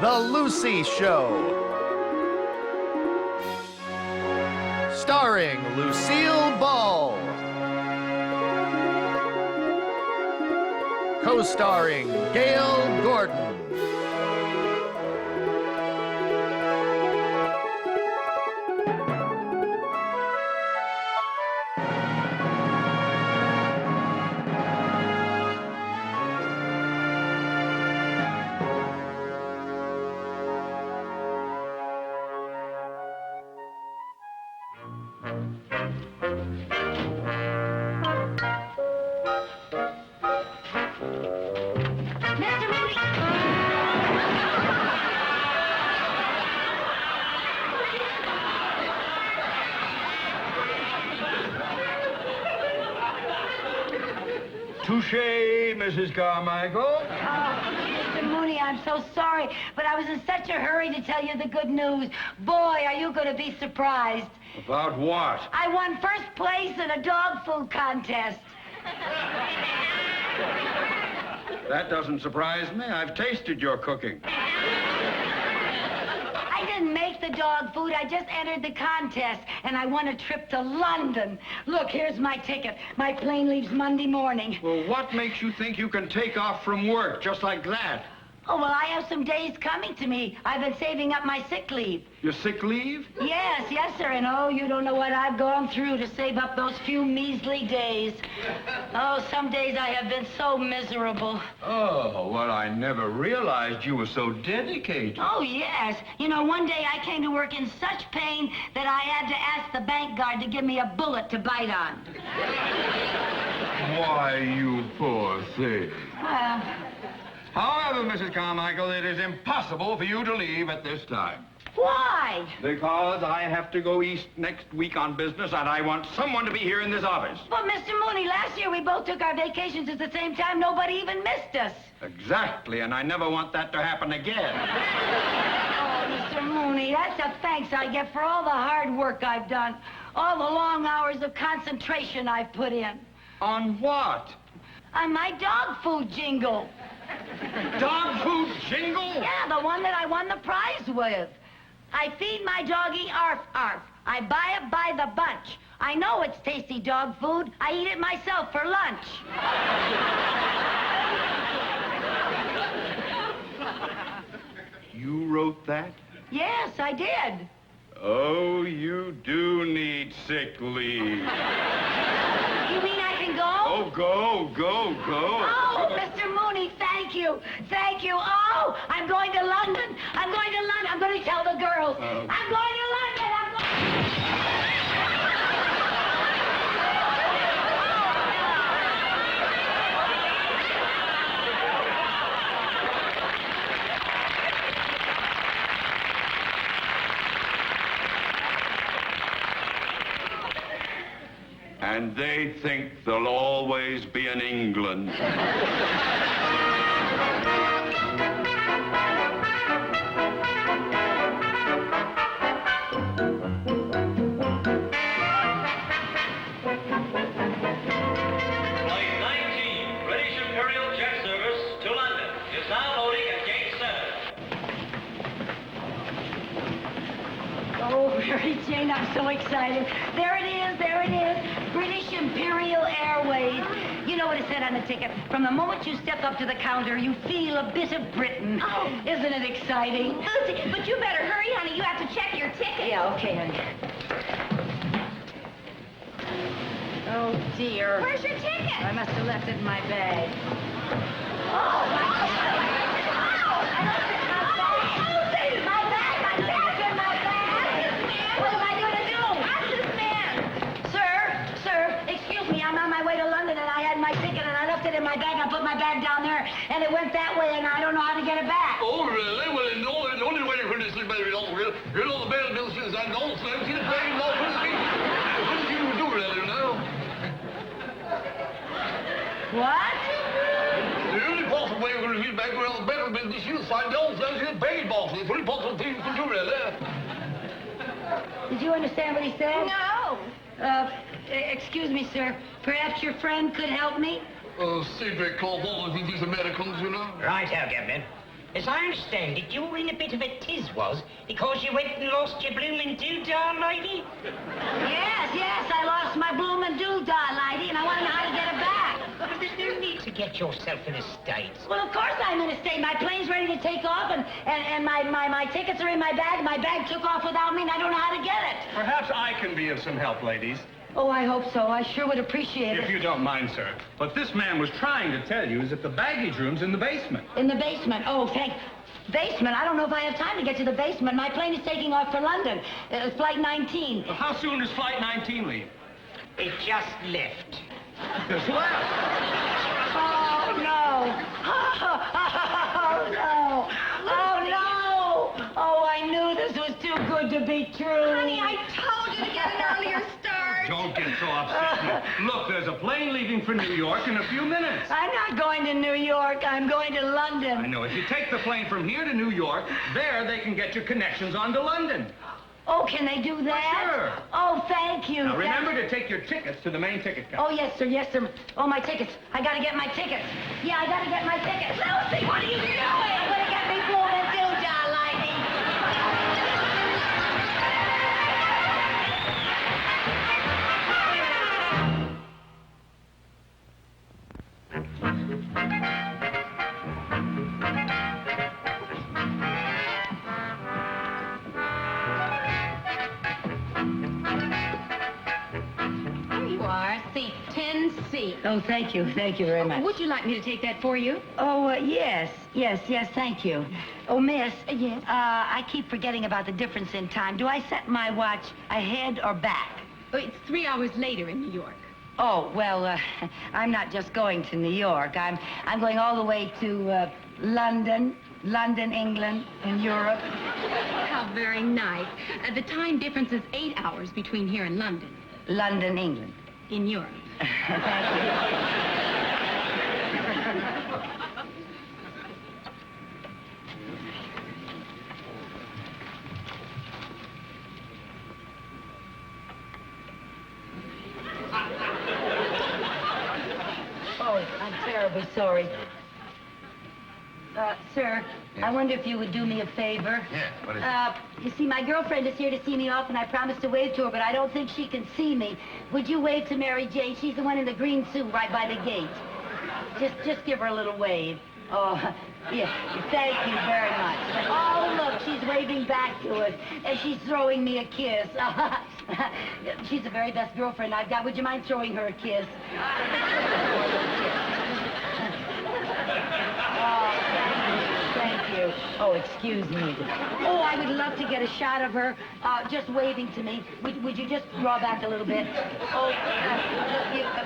The Lucy Show. Starring Lucille Ball. Co-starring Gail Gordon. Touché, Mrs. Carmichael. Oh, Mr. Mooney, I'm so sorry, but I was in such a hurry to tell you the good news. Boy, are you going to be surprised. About what? I won first place in a dog food contest. That doesn't surprise me. I've tasted your cooking. I didn't make the dog food. I just entered the contest, and I won a trip to London. Look, here's my ticket. My plane leaves Monday morning. Well, what makes you think you can take off from work just like that? Oh, well, I have some days coming to me. I've been saving up my sick leave. Your sick leave? Yes, sir. And oh, you don't know what I've gone through to save up those few measly days. Oh, some days I have been so miserable. Oh, well, I never realized you were so dedicated. Oh, yes. You know, one day I came to work in such pain that I had to ask the bank guard to give me a bullet to bite on. Why, you poor thing. Well... However, Mrs. Carmichael, it is impossible for you to leave at this time. Why? Because I have to go east next week on business, and I want someone to be here in this office. But, Mr. Mooney, last year we both took our vacations at the same time. Nobody even missed us. Exactly, and I never want that to happen again. Oh, Mr. Mooney, that's a thanks I get for all the hard work I've done. All the long hours of concentration I've put in. On what? On my dog food jingle. Dog food jingle? Yeah, the one that I won the prize with. I feed my doggy arf arf. I buy it by the bunch. I know it's tasty dog food. I eat it myself for lunch. You wrote that? Yes, I did. Oh, you do need sick leave. You mean I can go? Oh, go. Oh, Mr. Mooney, thank you. Thank you. Oh, I'm going to London. I'm going to tell the girls. I'm going to London. And they think they'll always be in England. Mary Jane, I'm so excited. There it is. British Imperial Airways. You know what it said on the ticket? From the moment you step up to the counter, you feel a bit of Britain. Oh. Isn't it exciting? Lucy, but you better hurry, honey. You have to check your ticket. Yeah, okay, honey. Oh, dear. Where's your ticket? I must have left it in my bag. Oh, my God. In my bag, I put my bag down there, and it went that way, and I don't know how to get it back. Oh, really? Well, the only way for this is very long. You know, the bell business and all, so it's very long for the what did you do, really, you know? What? The only possible way we're going to get back around the bell business, you find out that it's paid box. It's the only possible thing you can do, really. Did you understand what he said? No. Excuse me, sir. Perhaps your friend could help me? Cedric called one of these Americans, you know. Right, Gavin. As I understand it, you were in a bit of a tiz, was, because you went and lost your bloomin' doodah, lady? Yes, I lost my bloomin' doodah, lady, and I want to know how to get it back. Well, there's no need to get yourself in a state. Well, of course I'm in a state. My plane's ready to take off, and my tickets are in my bag. My bag took off without me, and I don't know how to get it. Perhaps I can be of some help, ladies. Oh, I hope so. I sure would appreciate If it. you don't mind, sir. What this man was trying to tell you is that the baggage room's in the basement. In the basement. Oh, thank... Basement? I don't know if I have time to get to the basement. My plane is taking off for London. Flight 19. Well, how soon does Flight 19 leave? It just left. Just left. Oh, no. Oh, no. Oh, no. Oh, I knew this was too good to be true. Honey, I told you to get an earlier start. Don't get so upset. Look, there's a plane leaving for New York in a few minutes. I'm not going to New York. I'm going to London. I know. If you take the plane from here to New York, there they can get your connections on to London. Oh, can they do that? Sure. Oh, thank you. Now, remember to take your tickets to the main ticket counter. Oh, yes, sir. Yes, sir. Oh, my tickets. I got to get my tickets. Yeah, I got to get my tickets. Lucy, what are you doing? I'm going to get me bloomin' doodah, lady. Here you are, seat 10C. Oh, thank you. Thank you very much. Would you like me to take that for you? Oh, yes, thank you. Oh, miss. Yes? I keep forgetting about the difference in time. Do I set my watch ahead or back? Oh, it's 3 hours later in New York. Oh, well, I'm not just going to New York. I'm going all the way to London, England, and Europe. How very nice. The time difference is 8 hours between here and London. London, England. In Europe. Thank you. Oh, I'm terribly sorry. Sir, I wonder if you would do me a favor. Yeah, what is it? You see, my girlfriend is here to see me off, and I promised to wave to her, but I don't think she can see me. Would you wave to Mary Jane? She's the one in the green suit right by the gate. Just give her a little wave. Oh, yeah, thank you very much. Oh, look, she's waving back to us, and she's throwing me a kiss. She's the very best girlfriend I've got. Would you mind throwing her a kiss? Thank you. Oh, excuse me. Oh, I would love to get a shot of her just waving to me. Would you just draw back a little bit? Oh,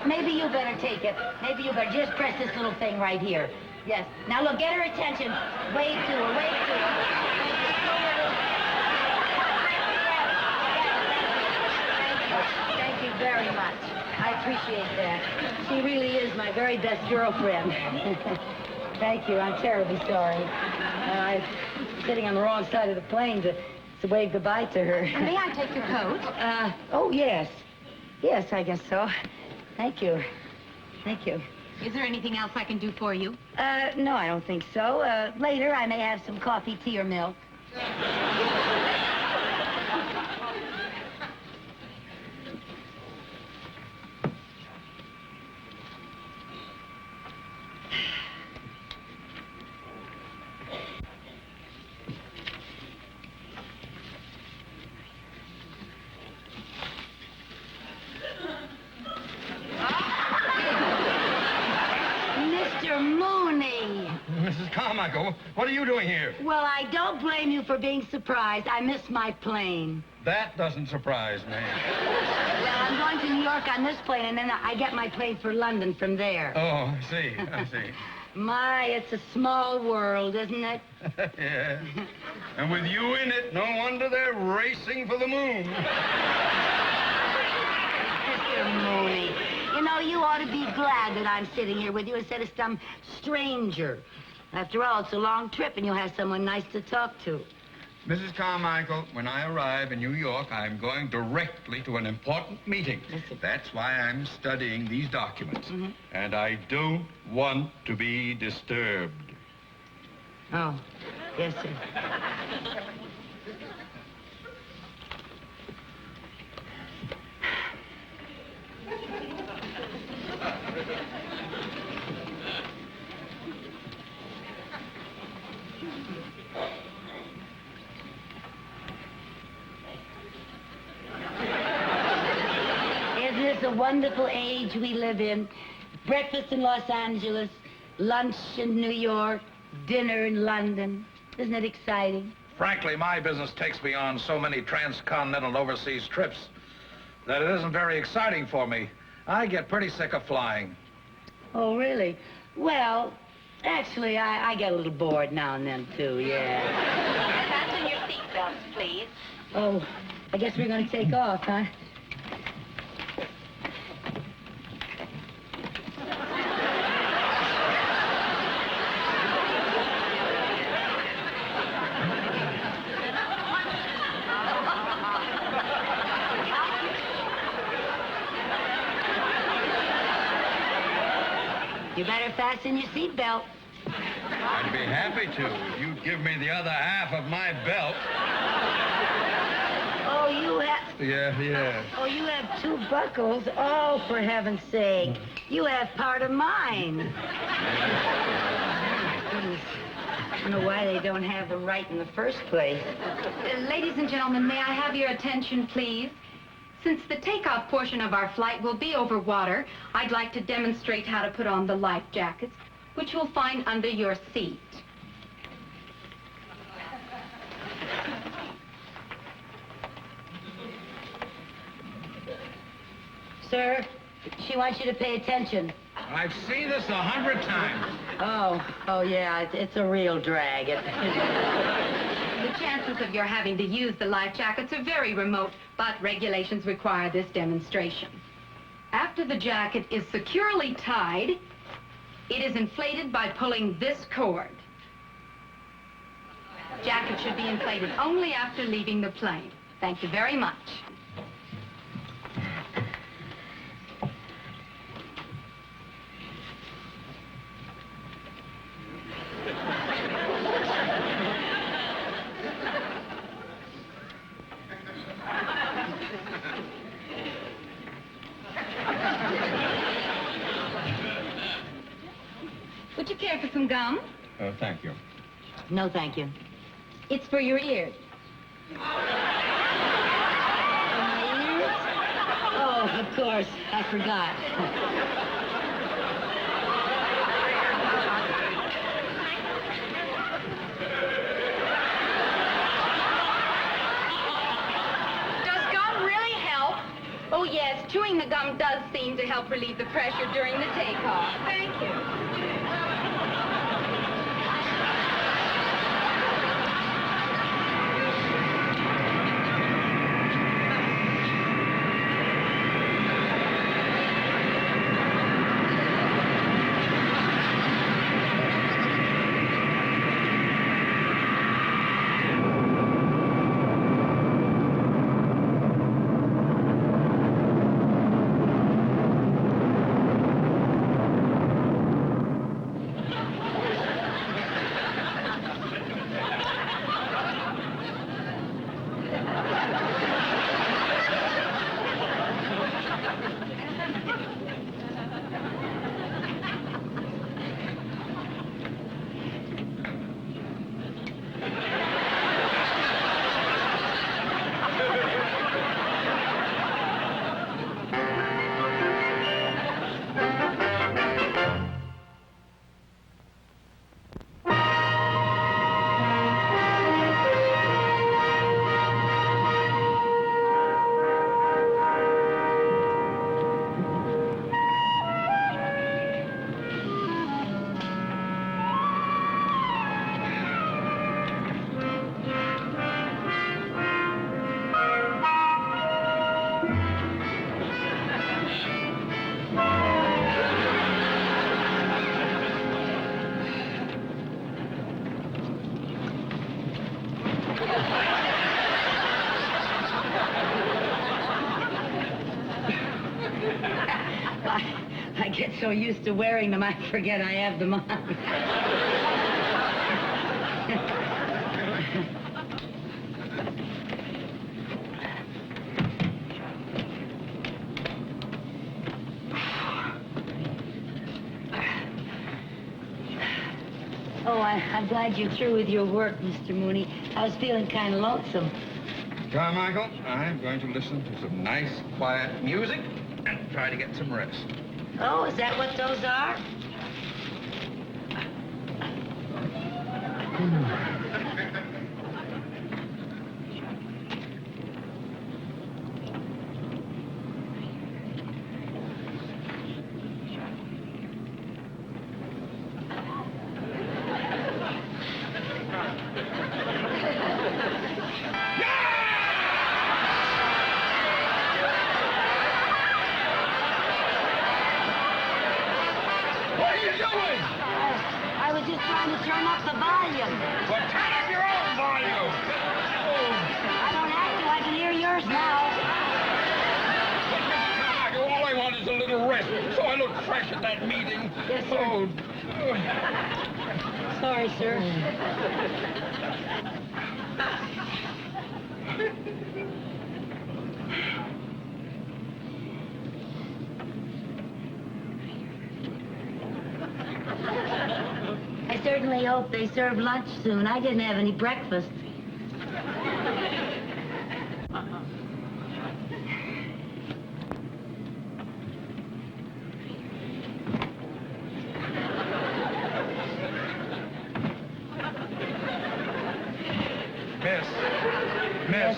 maybe you better take it. Maybe you better just press this little thing right here. Yes. Now, look, get her attention. Wave to her, wave to her. Thank you very much. I appreciate that. She really is my very best girlfriend. Thank you. I'm terribly sorry. I'm sitting on the wrong side of the plane to wave goodbye to her. May I take your coat? Oh, yes. Yes, I guess so. Thank you. Thank you. Is there anything else I can do for you? No, I don't think so. Later, I may have some coffee, tea, or milk. Mr. Mooney. Mrs. Carmichael, what are you doing here? Well, I don't blame you for being surprised. I missed my plane. That doesn't surprise me. Well, I'm going to New York on this plane, and then I get my plane for London from there. Oh, I see. I see. My, it's a small world, isn't it? Yeah. And with you in it, no wonder they're racing for the moon. Mr. Mooney, you know, you ought to be glad that I'm sitting here with you instead of some stranger. After all, it's a long trip, and you'll have someone nice to talk to. Mrs. Carmichael, when I arrive in New York, I'm going directly to an important meeting. Listen. That's why I'm studying these documents. Mm-hmm. And I don't want to be disturbed. Oh, yes, sir. Isn't this a wonderful age we live in? Breakfast in Los Angeles, lunch in New York, dinner in London. Isn't it exciting? Frankly, my business takes me on so many transcontinental and overseas trips that it isn't very exciting for me. I get pretty sick of flying. Oh, really? Well, actually, I get a little bored now and then, too, yeah. Fasten your seatbelts, please. Oh, I guess we're going to take off, huh? You better fasten your seatbelt. I'd be happy to if you'd give me the other half of my belt. Oh, you have... Yeah. Oh, you have two buckles. Oh, for heaven's sake. You have part of mine. Goodness. I don't know why they don't have them right in the first place. Ladies and gentlemen, may I have your attention, please? Since the takeoff portion of our flight will be over water, I'd like to demonstrate how to put on the life jackets, which you'll find under your seat. Sir, she wants you to pay attention. I've seen this 100 times. Oh, yeah, it's a real drag. The chances of your having to use the life jackets are very remote, but regulations require this demonstration. After the jacket is securely tied, it is inflated by pulling this cord. Jacket should be inflated only after leaving the plane. Thank you very much. Would you care for some gum? Oh, thank you. No, thank you. It's for your ears. Oh, of course. I forgot. Does gum really help? Oh, yes. Chewing the gum does seem to help relieve the pressure during the takeoff. Thank you. I get so used to wearing them, I forget I have them on. Oh, I'm glad you're through with your work, Mr. Mooney. I was feeling kind of lonesome. Carmichael, I'm going to listen to some nice, quiet music and try to get some rest. Oh, is that what those are? I was just trying to turn up the volume. Well, turn up your own volume. I don't have to. I can hear yours now. Carmichael, all I want is a little rest, so I look fresh at that meeting. Yes, sir. Oh. Sorry, sir. I certainly hope they serve lunch soon. I didn't have any breakfast. Miss,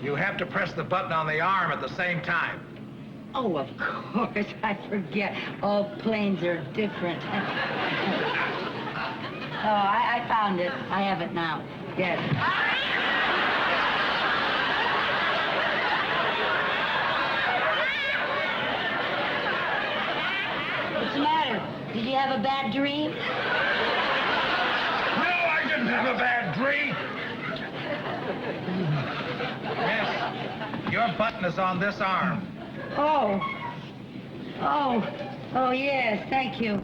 you have to press the button on the arm at the same time. Oh, of course. I forget. All planes are different. Oh, I found it. I have it now. Yes. What's the matter? Did you have a bad dream? No, I didn't have a bad dream. Miss, your button is on this arm. Oh. Oh. Oh, yes. Thank you.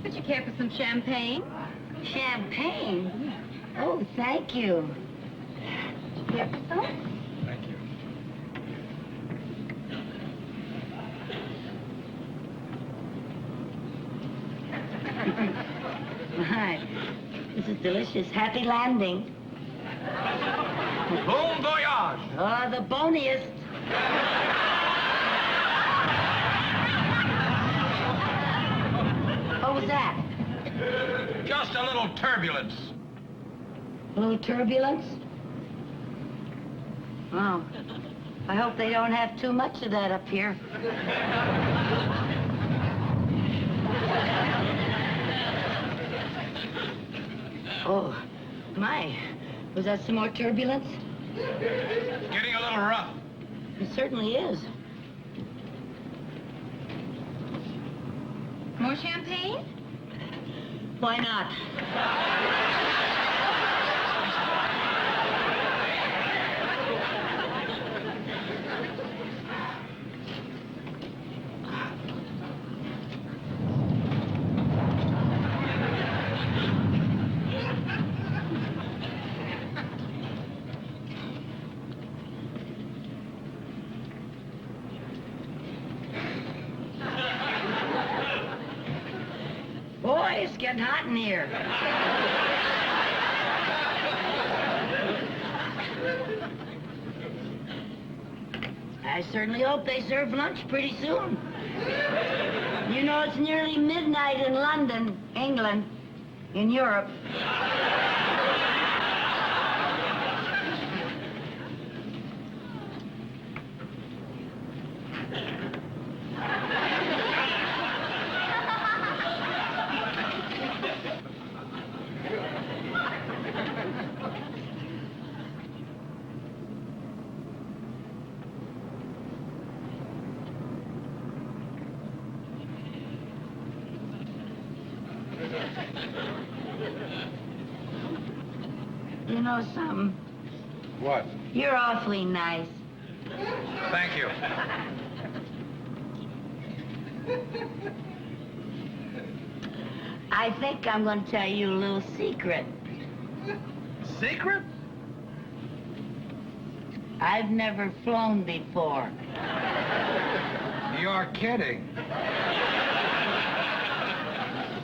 Would you care for some champagne? Champagne? Oh, thank you. Would you care for some? Thank you. Right. This is delicious. Happy landing. Bon voyage. Oh, the boniest. What was that? Just a little turbulence. A little turbulence? Oh. I hope they don't have too much of that up here. Oh, my. Was that some more turbulence? It's getting a little rough. It certainly is. More champagne? Why not? Boy, it's getting hot in here. I certainly hope they serve lunch pretty soon. You know, it's nearly midnight in London, England, in Europe. You know something? What? You're awfully nice. Thank you. I think I'm going to tell you a little secret. Secret? I've never flown before. You're kidding.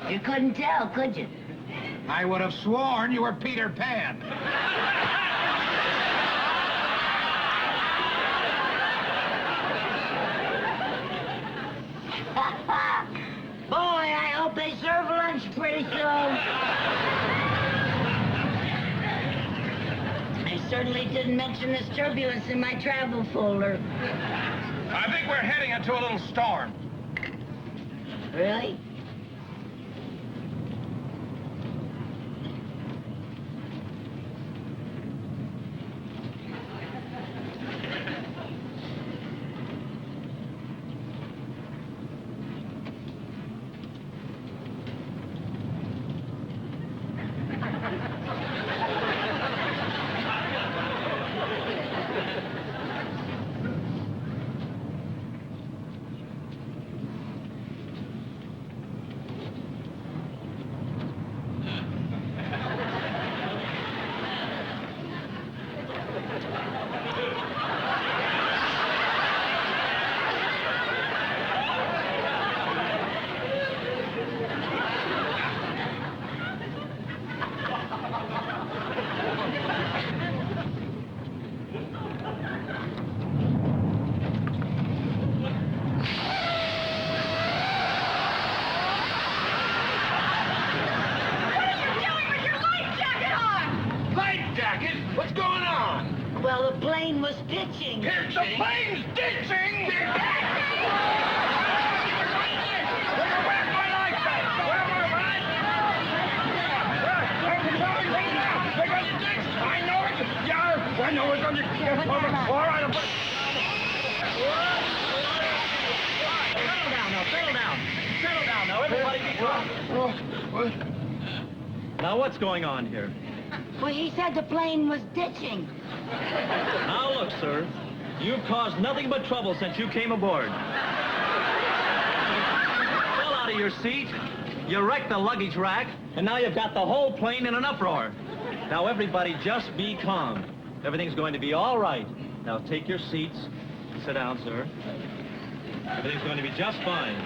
You couldn't tell, could you? I would have sworn you were Peter Pan. Boy, I hope they serve lunch pretty soon. I certainly didn't mention this turbulence in my travel folder. I think we're heading into a little storm. Really? What's going on? Well, the plane was pitching. It's the plane's ditching! Where's my life at? Where am I? I know it! Yeah, I know it's on your... All right, I'm... Settle down now, settle down. Settle down now, everybody be calm. What? Now, what's going on here? Well, he said the plane was ditching. Now, look, sir. You've caused nothing but trouble since you came aboard. Fell out of your seat, you wrecked the luggage rack, and now you've got the whole plane in an uproar. Now, everybody, just be calm. Everything's going to be all right. Now, take your seats. Sit down, sir. Everything's going to be just fine.